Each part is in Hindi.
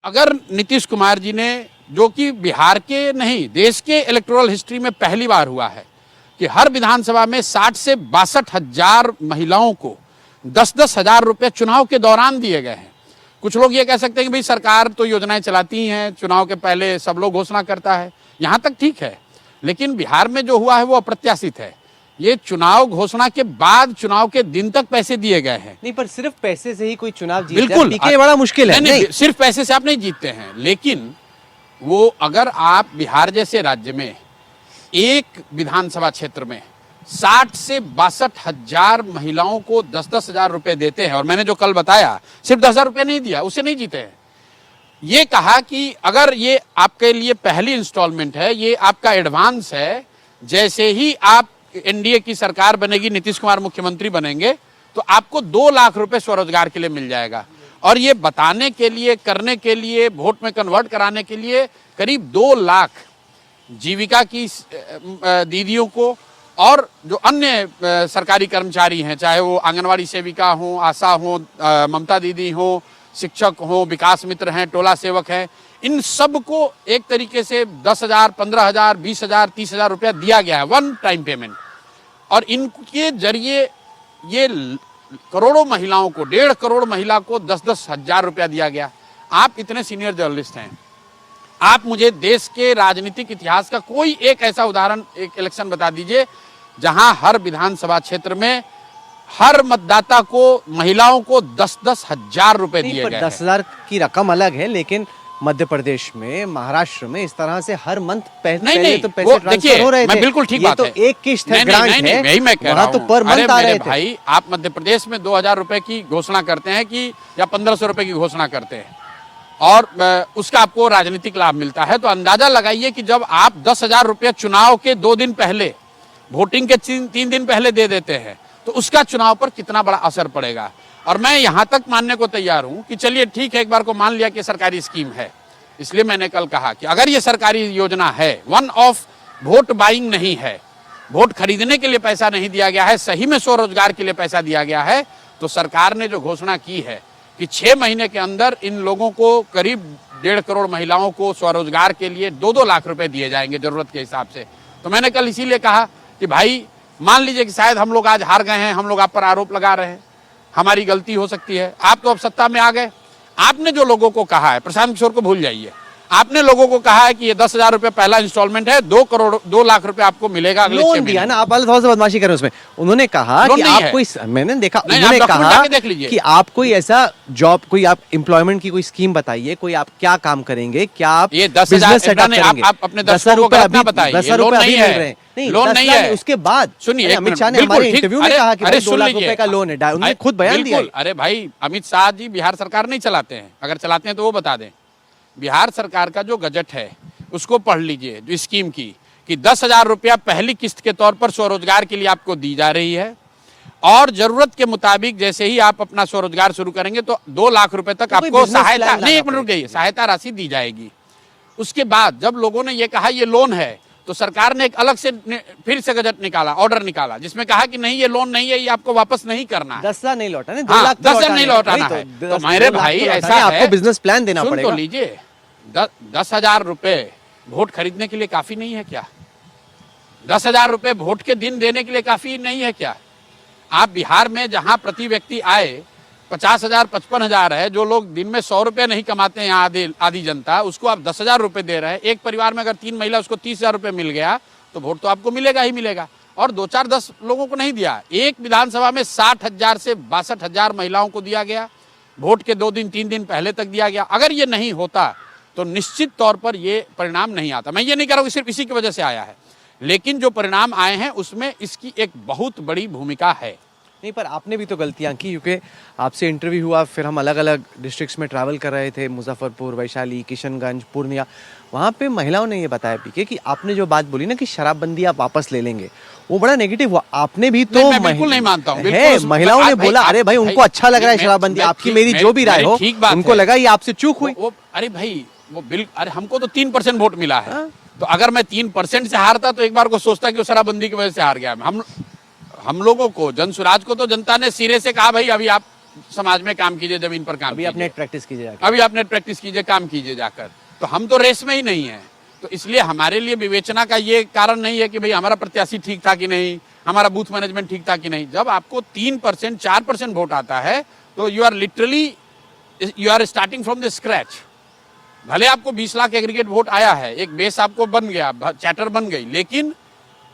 अगर नीतीश कुमार जी ने, जो कि बिहार के नहीं देश के इलेक्टोरल हिस्ट्री में पहली बार हुआ है कि हर विधानसभा में 60 से 62 हजार महिलाओं को 10-10 हजार रुपये चुनाव के दौरान दिए गए हैं। कुछ लोग ये कह सकते हैं कि भाई सरकार तो योजनाएं चलाती ही हैं, चुनाव के पहले सब लोग घोषणा करता है, यहाँ तक ठीक है, लेकिन बिहार में जो हुआ है वो अप्रत्याशित है। ये चुनाव घोषणा के बाद चुनाव के दिन तक पैसे दिए गए हैं। नहीं, पर सिर्फ पैसे से ही कोई चुनाव जीत बिल्कुल पीके बड़ा मुश्किल है। नहीं, सिर्फ पैसे से आप नहीं जीतते हैं, लेकिन वो अगर आप बिहार जैसे राज्य में एक विधानसभा क्षेत्र में 60 से 62 हजार महिलाओं को 10-10 हजार रुपए देते हैं, और मैंने जो कल बताया सिर्फ 10 हजार रुपये नहीं दिया, उससे नहीं जीते हैं। ये कहा कि अगर ये आपके लिए पहली इंस्टॉलमेंट है, ये आपका एडवांस है, जैसे ही आप एनडीए की सरकार बनेगी, नीतीश कुमार मुख्यमंत्री बनेंगे, तो आपको 2 लाख रुपए स्वरोजगार के लिए मिल जाएगा। और ये बताने के लिए, करने के लिए, वोट में कन्वर्ट कराने के लिए करीब 2 लाख जीविका की दीदियों को और जो अन्य सरकारी कर्मचारी हैं, चाहे वो आंगनवाड़ी सेविका हो, आशा हो, ममता दीदी हो, शिक्षक हो, विकास मित्र हैं, टोला सेवक हैं, इन सब को एक तरीके से 10 हजार, 15 हजार, 20 हजार, 30 हजार रुपया दिया गया है, वन टाइम पेमेंट। और इनके जरिए ये करोड़ों महिलाओं को, 1.5 करोड़ महिला को 10-10 हजार रुपया दिया गया। आप इतने सीनियर जर्नलिस्ट हैं, आप मुझे देश के राजनीतिक इतिहास का कोई एक ऐसा उदाहरण, एक इलेक्शन बता दीजिए जहां हर विधानसभा क्षेत्र में हर मतदाता को, महिलाओं को 10-10 हजार रुपए दिए गए। 10 हजार की रकम अलग है, लेकिन मध्य प्रदेश में, महाराष्ट्र में इस तरह से हर मंथ पहले तो पैसे ट्रांसफर हो रहे थे। बिल्कुल ठीक बात है। है, तो एक किस्त है, ग्रांट है, यही मैं कह रहा हूं। तो पर मंथ आ रहे थे। भाई, आप मध्य प्रदेश में 2000 रुपए की घोषणा करते हैं कि या 1500 रुपए की घोषणा करते हैं, और उसका आपको राजनीतिक लाभ मिलता है, तो अंदाजा लगाइए कि जब आप 10 हजार रुपये चुनाव के 2 दिन पहले, वोटिंग के 3 दिन पहले दे देते हैं, तो उसका चुनाव पर कितना बड़ा असर पड़ेगा। और मैं यहां तक मानने को तैयार हूं कि चलिए ठीक है, एक बार को मान लिया कि सरकारी स्कीम है, इसलिए मैंने कल कहा कि अगर ये सरकारी योजना है, वन ऑफ वोट बाइंग नहीं है, वोट खरीदने के लिए पैसा नहीं दिया गया है, सही में स्वरोजगार के लिए पैसा दिया गया है, तो सरकार ने जो घोषणा की है कि 6 महीने के अंदर इन लोगों को, करीब 1.5 करोड़ महिलाओं को स्वरोजगार के लिए 2-2 लाख रुपए दिए जाएंगे जरूरत के हिसाब से। तो मैंने कल इसीलिए कहा कि भाई मान लीजिए कि शायद हम लोग आज हार गए हैं, हम लोग आप पर आरोप लगा रहे हैं, हमारी गलती हो सकती है, आप तो अब सत्ता में आ गए, आपने जो लोगों को कहा है, प्रशांत किशोर को भूल जाइए, आपने लोगों को कहा है कि ये 10 हजार रुपये पहला इंस्टॉलमेंट है, 2 लाख रुपए आपको मिलेगा अगले 6 महीने। दिया ना, आप थोड़ा सा बदमाशी करें उसमें। उन्होंने कहा कि आप कोई, मैंने देखा, उन्होंने कहा कि आप कोई ऐसा जॉब, कोई आप एम्प्लॉयमेंट की कोई स्कीम बताइए, कोई आप क्या काम करेंगे, क्या आप ये 10 हजार, आप अपने 10 रुपए बताइए, 10 रुपए अभी मिल रहे हैं, लोन नहीं है। उसके बाद सुनिए, अमित शाह ने हमारे इंटरव्यू में कहा कि 2 लाख रुपए का लोन है, उन्होंने खुद बयान दिया। अरे भाई, अमित शाह जी बिहार सरकार नहीं चलाते हैं, अगर चलाते हैं तो वो बता दें। बिहार सरकार का जो बजट है उसको पढ़ लीजिए, जो स्कीम की, कि 10 हजार रुपया पहली किस्त के तौर पर स्वरोजगार के लिए आपको दी जा रही है, और जरूरत के मुताबिक जैसे ही आप अपना स्वरोजगार शुरू करेंगे तो 2 लाख रुपए तक आपको सहायता, नहीं, एक मिनट रुक जाइए, सहायता राशि दी जाएगी। उसके बाद जब लोगों ने ये कहा ये लोन है, तो सरकार ने एक अलग से फिर से गजट निकाला, ऑर्डर निकाला, जिसमें कहा कि नहीं, ये लोन नहीं है, ये आपको वापस नहीं करना है, 10 हजार नहीं लौटाना, 2 लाख 10 हजार नहीं लौटाना है। तो मेरे भाई ऐसा है, आपको बिजनेस प्लान देना पड़ेगा। तो लीजिए, 10 हजार रुपए वोट खरीदने के लिए काफी नहीं है क्या? 10 हजार रुपए वोट के दिन देने के लिए काफी नहीं है क्या? आप बिहार में जहां प्रति व्यक्ति आए 50 हजार, 55 हजार है, जो लोग दिन में 100 रुपये नहीं कमाते हैं, आधी जनता, उसको आप 10 हजार रुपये दे रहे हैं। एक परिवार में अगर 3 महिला, उसको 30 हजार रुपये मिल गया, तो वोट तो आपको मिलेगा ही मिलेगा। और 2-4-10 लोगों को नहीं दिया, एक विधानसभा में 60 हजार से 62 हजार महिलाओं को दिया गया, वोट के 2 दिन 3 दिन पहले तक दिया गया। अगर ये नहीं होता तो निश्चित तौर पर ये परिणाम नहीं आता। मैं ये नहीं कह रहा हूँ कि सिर्फ इसी की वजह से आया है, लेकिन जो परिणाम आए हैं उसमें इसकी एक बहुत बड़ी भूमिका है। नहीं, पर आपने भी तो गलतियां की, क्योंकि आपसे इंटरव्यू हुआ, फिर हम अलग अलग डिस्ट्रिक्ट्स में ट्रैवल कर रहे थे, मुजफ्फरपुर, वैशाली, किशनगंज, पूर्णिया, वहाँ पे महिलाओं ने ये बताया पीके कि आपने जो बात बोली ना कि शराबबंदी आप वापस ले लेंगे, वो बड़ा नेगेटिव हुआ। आपने भी तो मैं बिल्कुल नहीं मानता हूँ, महिलाओं ने बोला, अरे भाई उनको अच्छा लग रहा है शराबबंदी, आपकी मेरी जो भी राय हो, उनको लगा ये आपसे चूक हुई। अरे भाई, वो अरे हमको तो 3% वोट मिला है, तो अगर मैं 3% से हारता तो एक बार को सोचता कि वो शराबबंदी की वजह से हार गया। हम लोगों को, जनसुराज को तो जनता ने सिरे से कहा भाई अभी आप समाज में काम कीजिए, जमीन पर काम अभी आप कीजिए। नेट प्रैक्टिस कीजिए जाके। अभी आप नेट प्रैक्टिस कीजिए, काम कीजिए जाकर। तो हम तो रेस में ही नहीं है, तो इसलिए हमारे लिए विवेचना का ये कारण नहीं है कि भाई हमारा प्रत्याशी ठीक था कि नहीं, हमारा बूथ मैनेजमेंट ठीक था कि नहीं। जब आपको 3% 4% वोट आता है तो you are starting from the scratch. भले आपको 20 लाख एग्रीगेट वोट आया है, एक बेस आपको बन गया, चैटर बन गई, लेकिन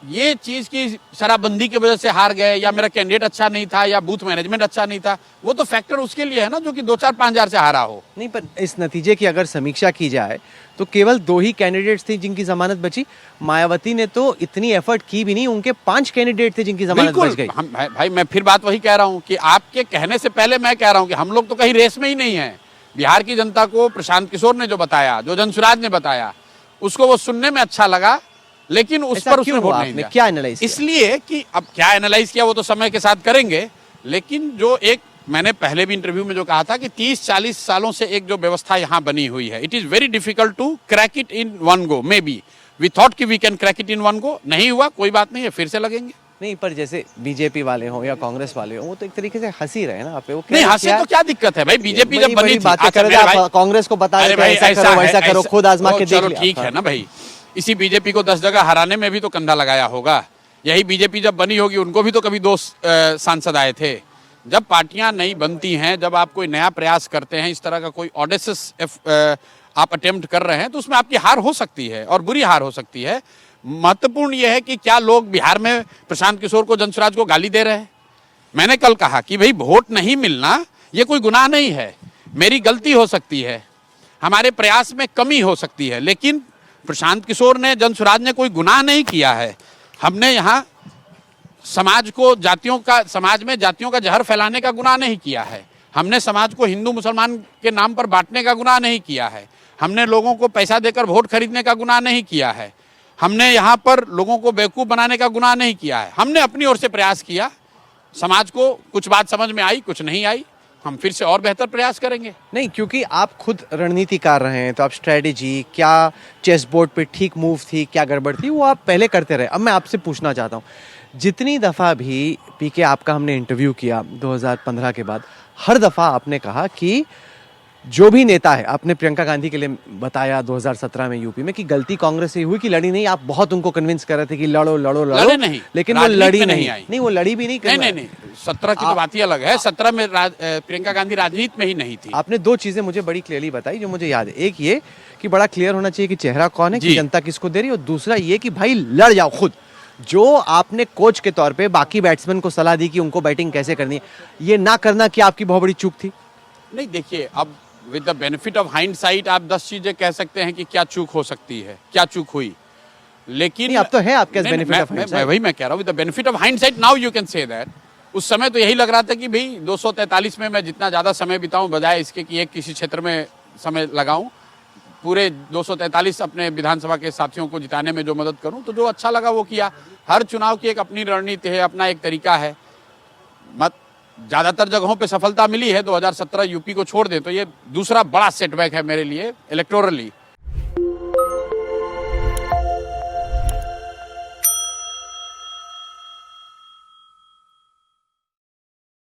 ये चीज की शराबबंदी की वजह से हार गए, या मेरा कैंडिडेट अच्छा नहीं था, या बूथ मैनेजमेंट अच्छा नहीं था, वो तो फैक्टर उसके लिए है ना, जो कि 2-4-5 हजार से हारा हो। नहीं, पर इस नतीजे की अगर समीक्षा की जाए तो केवल 2 ही कैंडिडेट्स थे जिनकी जमानत बची। मायावती ने तो इतनी एफर्ट की भी नहीं, उनके 5 कैंडिडेट थे जिनकी जमानत बच गई। हम भाई मैं फिर बात वही कह रहा हूँ कि आपके कहने से पहले मैं कह रहा हूँ कि हम लोग तो कहीं रेस में ही नहीं है। बिहार की जनता को प्रशांत किशोर ने जो बताया, जो जनसुराज ने बताया, उसको वो सुनने में अच्छा लगा, लेकिन उस ऐसा पर उसने क्यों वोट हुआ? नहीं आपने दिया। क्या एनालाइज किया? इसलिए कि अब क्या एनालाइज किया वो तो समय के साथ करेंगे, लेकिन जो एक मैंने पहले भी इंटरव्यू में जो कहा था कि 30-40 सालों से एक जो व्यवस्था यहाँ बनी हुई है, it is very difficult to crack it in one go. May be we thought कि we can crack it in one go, नहीं हुआ, कोई बात नहीं है, फिर से लगेंगे। नहीं, पर जैसे बीजेपी वाले हो या कांग्रेस वाले हो, वो तो एक तरीके से हंसी रहे ना आप पे। वो नहीं, हंसे तो क्या दिक्कत है भाई, बीजेपी जब बनी थी, बातें अच्छा कर मेरे रहे भाई, आप कांग्रेस को बता अरे देते भाई ऐसा ऐसा करो है, वैसा करो, ऐसा- खुद आजमा तो के देख चलो लिया। ठीक है ना भाई, इसी बीजेपी को 10 जगह हराने में भी तो कंधा लगाया होगा। यही बीजेपी जब बनी होगी, उनको भी तो कभी 2 सांसद आए थे। जब पार्टियां नई बनती हैं, जब आप कोई नया प्रयास करते हैं, इस तरह का कोई ऑडेसियस आप अटेम्प्ट कर रहे हैं, तो उसमें आपकी हार हो सकती है और बुरी हार हो सकती है। महत्वपूर्ण यह है कि क्या लोग बिहार में प्रशांत किशोर को, जनसुराज को गाली दे रहे हैं। मैंने कल कहा कि भाई वोट नहीं मिलना ये कोई गुनाह नहीं है, मेरी गलती हो सकती है, हमारे प्रयास में कमी हो सकती है, लेकिन प्रशांत किशोर ने, जनसुराज ने कोई गुनाह नहीं किया है। हमने यहाँ समाज को समाज में जातियों का जहर फैलाने का गुनाह नहीं किया है। हमने समाज को हिंदू मुसलमान के नाम पर बांटने का गुनाह नहीं किया है। हमने लोगों को पैसा देकर वोट खरीदने का गुनाह नहीं किया है। हमने यहाँ पर लोगों को बेवकूफ़ बनाने का गुनाह नहीं किया है। हमने अपनी ओर से प्रयास किया, समाज को कुछ बात समझ में आई, कुछ नहीं आई, हम फिर से और बेहतर प्रयास करेंगे। नहीं, क्योंकि आप खुद रणनीतिकार रहे हैं, तो आप स्ट्रेटेजी क्या चेस बोर्ड पे ठीक मूव थी, क्या गड़बड़ थी, वो आप पहले करते रहे। अब मैं आपसे पूछना चाहता हूँ, जितनी दफ़ा भी पीके आपका हमने इंटरव्यू किया 2015 के बाद, हर दफ़ा आपने कहा कि जो भी नेता है, आपने प्रियंका गांधी के लिए बताया 2017 में यूपी में कि गलती कांग्रेस से हुई कि लड़ी नहीं। आप बहुत उनको कन्विंस कर रहे थे कि लड़ो लड़ो लड़ो, लड़े नहीं, लेकिन वो राजनीति लड़ी में नहीं आई। नहीं, वो लड़ी भी नहीं। नहीं, 17 की तो बात ही अलग है। 17 में प्रियंका गांधी राजनीति में ही नहीं थी। आपने 2 चीजें मुझे बड़ी क्लियरली बताई जो मुझे याद है। एक ये कि बड़ा क्लियर होना चाहिए कि चेहरा कौन है, कि जनता किसको दे रही है, और दूसरा ये कि भाई लड़ जाओ खुद। जो आपने कोच के तौर पे बाकी बैट्समैन को सलाह दी कि उनको बैटिंग कैसे करनी है, ये ना करना क्या आपकी बहुत बड़ी चूक थी? नहीं, देखिए, अब with the benefit of hindsight आप 10 चीजें कह सकते हैं कि क्या चूक हो सकती है, क्या चूक हुई, लेकिन नहीं, अब तो है आपके नहीं, बेनिफिट ऑफ मैं वही मैं कह रहा हूँ, with the benefit of hindsight now you can say that. उस समय तो यही लग रहा था कि भाई 243 में मैं जितना ज्यादा समय बिताऊं, बजाय इसके कि एक किसी क्षेत्र में समय लगाऊं, पूरे 243 अपने विधानसभा के साथियों को जिताने में जो मदद करूं, तो जो अच्छा लगा वो किया। हर चुनाव की एक अपनी रणनीति है, अपना एक तरीका है। ज्यादातर जगहों पे सफलता मिली है। 2017 यूपी को छोड़ दे तो ये दूसरा बड़ा सेटबैक है मेरे लिए इलेक्टोरली।